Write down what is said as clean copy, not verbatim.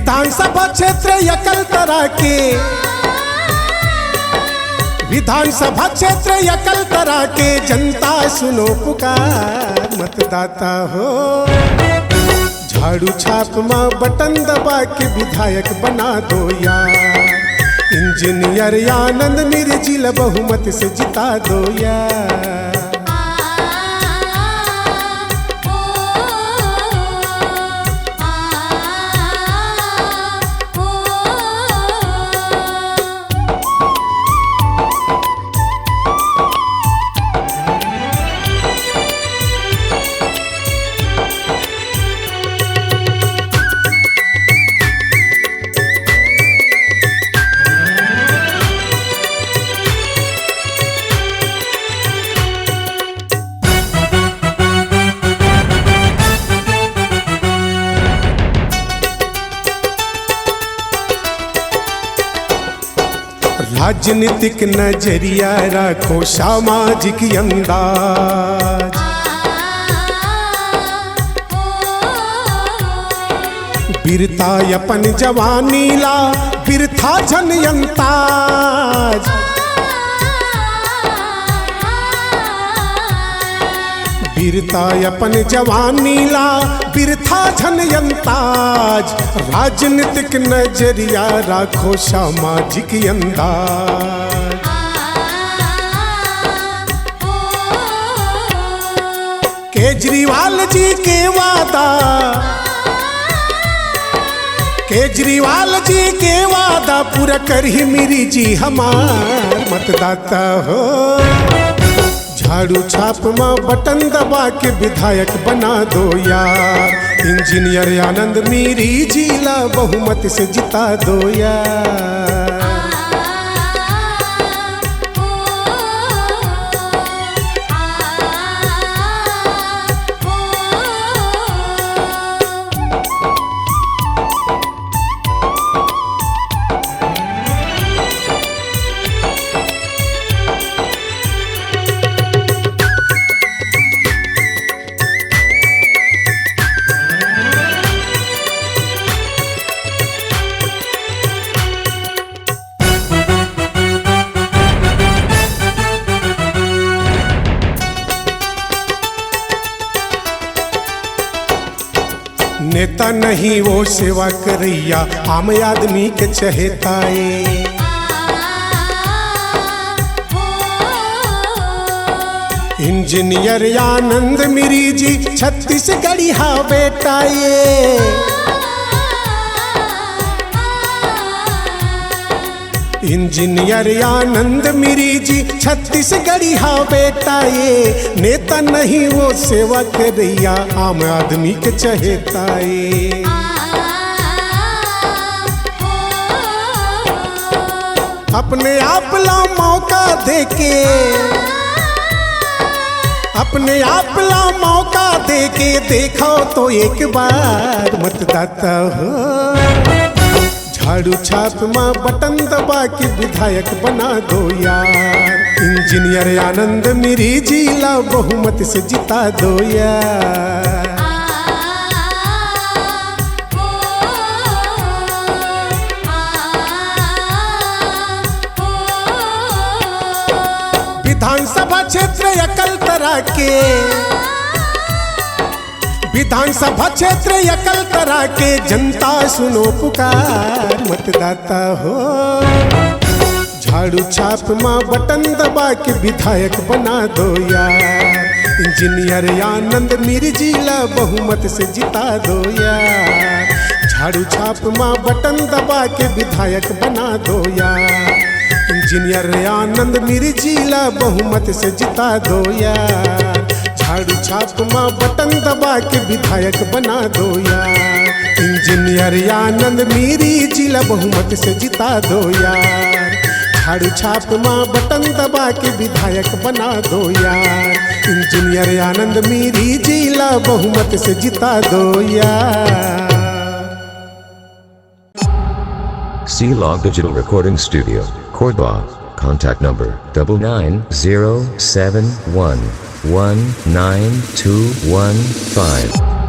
विधानसभा क्षेत्र एकलतरा के, विधानसभा क्षेत्र एकलतरा के जनता सुनो पुकार, मतदाता हो झाड़ू छाप माँ बटन दबा के विधायक बना दो यार। इंजीनियर आनंद मिर्जिल बहुमत से जिता दो यार। राजनीतिक नजरिया रखो सामाजिक अंदाज, वीरता अपन जवानी ला बिरथा जनयंताज, वीरता अपन जवानी ला बिरथा जनयंताज। राजनीतिक नजरिया राखो सामाजिक अंदाज, केजरीवाल जी के वादा, केजरीवाल जी के वादा पूरा कर ही मेरी जी हमार, मतदाता हो झाड़ू छाप माँ बटन दबा के विधायक बना दो यार। इंजीनियर आनंद मिरी जिला बहुमत से जिता दो यार। नेता नहीं वो सेवा करैया आम आदमी के चहेताए, इंजीनियर आनंद मिरी जी छत्तीसगढ़ी हा बेटाए, इंजीनियर आनंद मिरी जी छत्तीसगढ़ी हा बेटाए। नेता नहीं वो सेवा करैया आम आदमी के चहेताए। अपने आप ला मौका देके, अपने आप ला मौका देके देखो तो एक बार, मतदाता हो झाड़ू छाप माँ बटन दबा के विधायक बना दो यार। इंजीनियर आनंद मिरी जिला बहुमत से जिता दो यार। विधानसभा क्षेत्र एकलतरा के, विधानसभा क्षेत्र एकलतरा के जनता सुनो पुकार, मतदाता हो झाड़ू छाप माँ बटन दबा के विधायक बना दो यार। इंजीनियर आनंद मिर्जिला बहुमत से जिता दो यार। झाड़ू छाप माँ बटन दबा के विधायक बना दो यार। इंजीनियर आनंद मिर्जिला बहुमत से जिता दो यार। झाड़ू छाप माँ बटन दबा के विधायक बना दो यार। इंजीनियर आनंद मिर्जिला बहुमत से जिता दो यार। झाड़ू छाप माँ बटन दबा के विधायक बना दो यार। इंजीनियर आनंद मिर्जिला बहुमत से जिता दो यार। C-Log Digital Recording Studio, Cordoba. Contact number 9907119215.